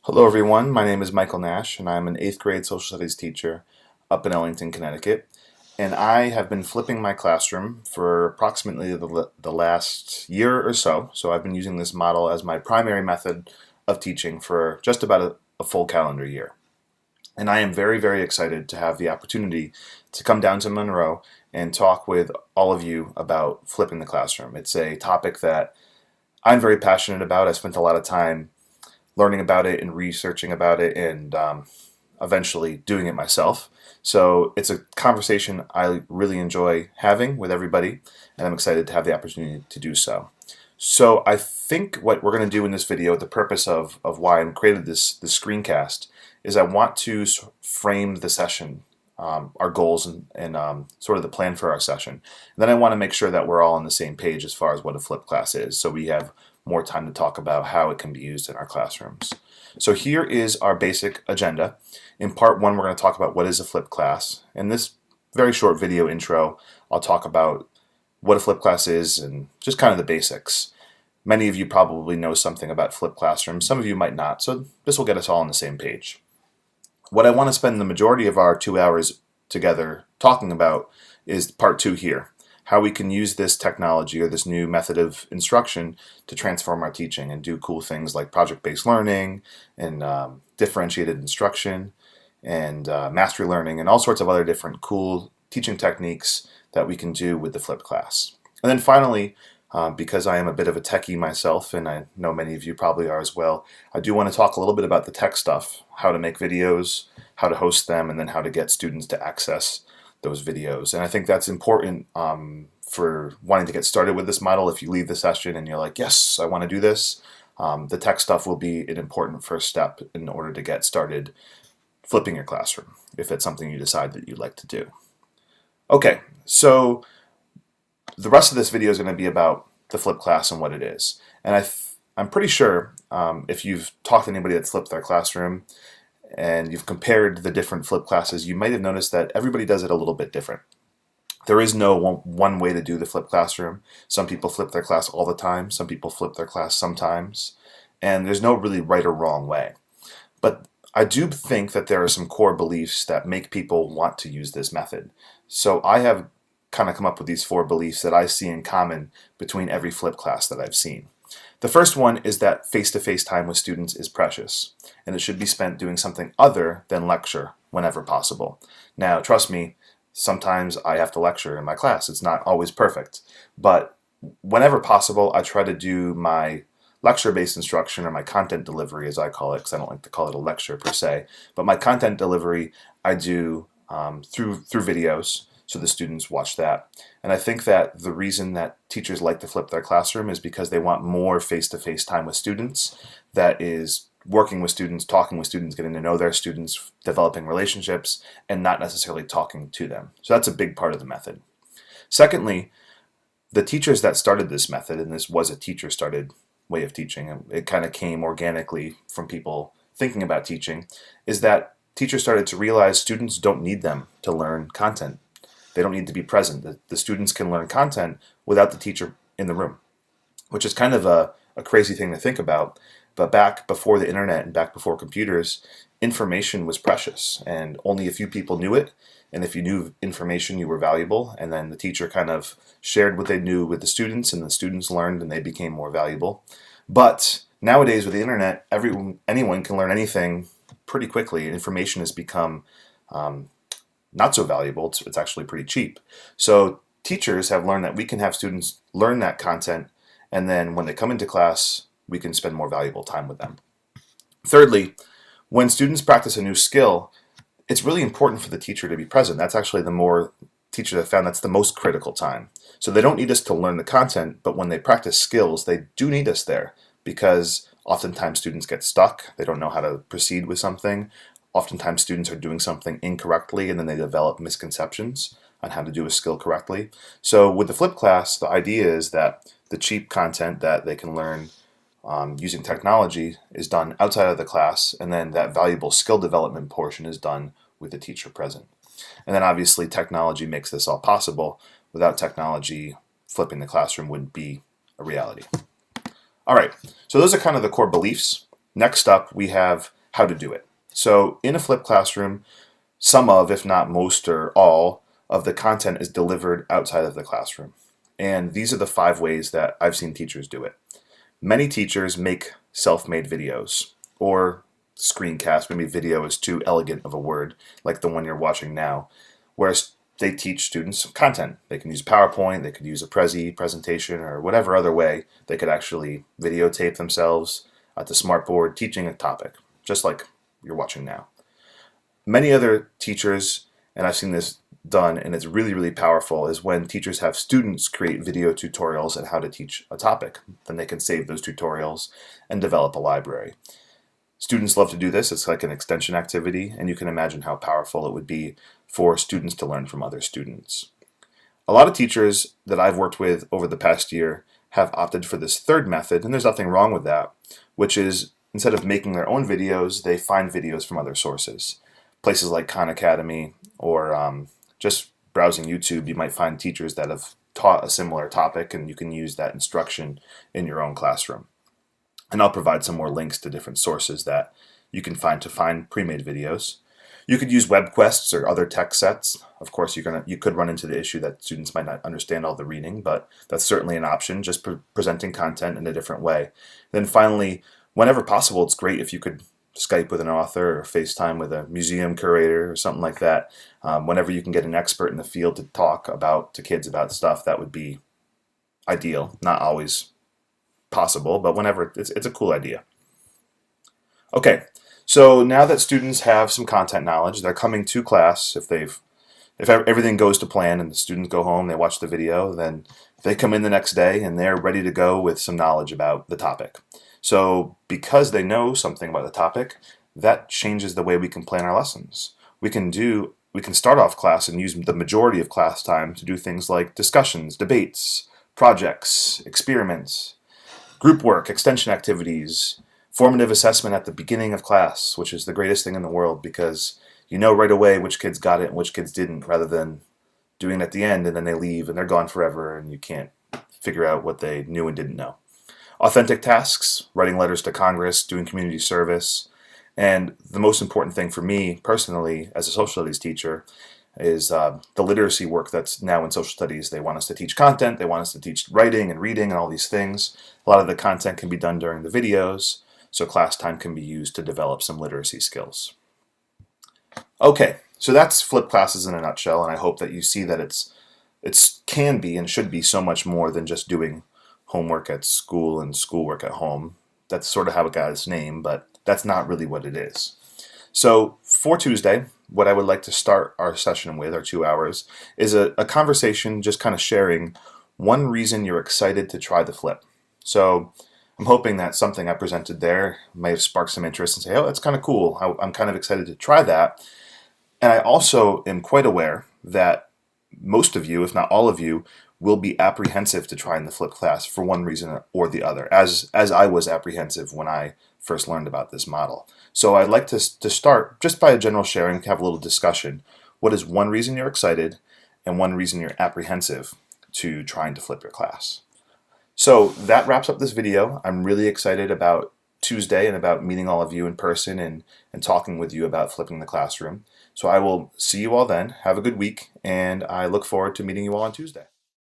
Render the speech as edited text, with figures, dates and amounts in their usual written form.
Hello everyone, my name is Michael Nash and I'm an 8th grade social studies teacher up in Ellington, Connecticut. And I have been flipping my classroom for approximately the last year or so. So I've been using this model as my primary method of teaching for just about a full calendar year. And I am very, very excited to have the opportunity to come down to Monroe and talk with all of you about flipping the classroom. It's a topic that I'm very passionate about. I spent a lot of time learning about it and researching about it and eventually doing it myself. So it's a conversation I really enjoy having with everybody, and I'm excited to have the opportunity to do so. So I think what we're going to do in this video, the purpose of why I created this screencast, is I want to frame the session, our goals and sort of the plan for our session. And then I want to make sure that we're all on the same page as far as what a flipped class is, so we have more time to talk about how it can be used in our classrooms. So here is our basic agenda. In part one, we're going to talk about what is a flipped class. In this very short video intro, I'll talk about what a flipped class is and just kind of the basics. Many of you probably know something about flipped classrooms. Some of you might not, so this will get us all on the same page. What I want to spend the majority of our 2 hours together talking about is part two here. How we can use this technology or this new method of instruction to transform our teaching and do cool things like project-based learning and differentiated instruction and mastery learning and all sorts of other different cool teaching techniques that we can do with the flipped class. And then finally, because I am a bit of a techie myself, and I know many of you probably are as well, I do want to talk a little bit about the tech stuff, how to make videos, how to host them, and then how to get students to access those videos. And I think that's important for wanting to get started with this model. If you leave the session and you're like, yes, I want to do this, the tech stuff will be an important first step in order to get started flipping your classroom, if it's something you decide that you'd like to do. Okay, so the rest of this video is going to be about the flipped class and what it is. And I'm pretty sure if you've talked to anybody that's flipped their classroom and you've compared the different flipped classes, you might have noticed that everybody does it a little bit different. There is no one way to do the flipped classroom. Some people flip their class all the time. Some people flip their class sometimes. And there's no really right or wrong way. But I do think that there are some core beliefs that make people want to use this method. So I have kind of come up with these 4 beliefs that I see in common between every flipped class that I've seen. The first one is that face-to-face time with students is precious, and it should be spent doing something other than lecture whenever possible. Now, trust me, sometimes I have to lecture in my class. It's not always perfect, but whenever possible, I try to do my lecture-based instruction, or my content delivery as I call it, because I don't like to call it a lecture per se, but my content delivery I do through videos, so the students watch that. And I think that the reason that teachers like to flip their classroom is because they want more face-to-face time with students, that is working with students, talking with students, getting to know their students, developing relationships, and not necessarily talking to them. So that's a big part of the method. Secondly, the teachers that started this method, and this was a teacher-started way of teaching, and it kind of came organically from people thinking about teaching, is that teachers started to realize students don't need them to learn content. They don't need to be present. The students can learn content without the teacher in the room, which is kind of a crazy thing to think about. But back before the internet and back before computers, information was precious, and only a few people knew it. And if you knew information, you were valuable. And then the teacher kind of shared what they knew with the students, and the students learned and they became more valuable. But nowadays with the internet, anyone can learn anything pretty quickly. Information has become not so valuable. It's actually pretty cheap. So teachers have learned that we can have students learn that content, and then when they come into class, we can spend more valuable time with them. Thirdly, when students practice a new skill, it's really important for the teacher to be present. That's actually the more teachers have found that's the most critical time. So they don't need us to learn the content, but when they practice skills, they do need us there, because oftentimes students get stuck. They don't know how to proceed with something. Oftentimes students are doing something incorrectly, and then they develop misconceptions on how to do a skill correctly. So with the flipped class, the idea is that the cheap content that they can learn using technology is done outside of the class, and then that valuable skill development portion is done with the teacher present. And then obviously technology makes this all possible. Without technology, flipping the classroom wouldn't be a reality. All right, so those are kind of the core beliefs. Next up, we have how to do it. So in a flipped classroom, some of, if not most or all, of the content is delivered outside of the classroom. And these are the 5 ways that I've seen teachers do it. Many teachers make self-made videos or screencasts. Maybe video is too elegant of a word, like the one you're watching now, whereas they teach students content. They can use PowerPoint, they could use a presentation, or whatever other way they could actually videotape themselves at the smartboard teaching a topic, just like you're watching now. Many other teachers, and I've seen this done, and it's really, really powerful, is when teachers have students create video tutorials on how to teach a topic. Then they can save those tutorials and develop a library. Students love to do this. It's like an extension activity, and you can imagine how powerful it would be for students to learn from other students. A lot of teachers that I've worked with over the past year have opted for this third method, and there's nothing wrong with that, which is instead of making their own videos, they find videos from other sources. Places like Khan Academy or just browsing YouTube, you might find teachers that have taught a similar topic, and you can use that instruction in your own classroom. And I'll provide some more links to different sources that you can find to find pre-made videos. You could use WebQuests or other text sets. Of course, you could run into the issue that students might not understand all the reading, but that's certainly an option, just presenting content in a different way. Then finally, whenever possible, it's great if you could Skype with an author or FaceTime with a museum curator or something like that. Whenever you can get an expert in the field to talk to kids about stuff, that would be ideal. Not always possible, but whenever, it's a cool idea. Okay, so now that students have some content knowledge, they're coming to class. If everything goes to plan and the students go home, they watch the video, then they come in the next day and they're ready to go with some knowledge about the topic. So because they know something about the topic, that changes the way we can plan our lessons. We can start off class and use the majority of class time to do things like discussions, debates, projects, experiments, group work, extension activities, formative assessment at the beginning of class, which is the greatest thing in the world because you know right away which kids got it and which kids didn't, rather than doing it at the end and then they leave and they're gone forever and you can't figure out what they knew and didn't know. Authentic tasks, writing letters to Congress, doing community service, and the most important thing for me personally as a social studies teacher is the literacy work that's now in social studies. They want us to teach content, they want us to teach writing and reading and all these things. A lot of the content can be done during the videos, so class time can be used to develop some literacy skills. Okay, so that's flipped classes in a nutshell, and I hope that you see that it can be and should be so much more than just doing homework at school and schoolwork at home. That's sort of how it got its name, but that's not really what it is. So for Tuesday, what I would like to start our session with, our 2 hours, is a conversation just kind of sharing one reason you're excited to try the flip. So I'm hoping that something I presented there may have sparked some interest and say, oh, that's kind of cool. I'm kind of excited to try that. And I also am quite aware that most of you, if not all of you, will be apprehensive to trying the flipped class for one reason or the other, as I was apprehensive when I first learned about this model. So I'd like to start just by a general sharing, have a little discussion. What is one reason you're excited and one reason you're apprehensive to trying to flip your class? So that wraps up this video. I'm really excited about Tuesday and about meeting all of you in person and talking with you about flipping the classroom. So I will see you all then. Have a good week, and I look forward to meeting you all on Tuesday.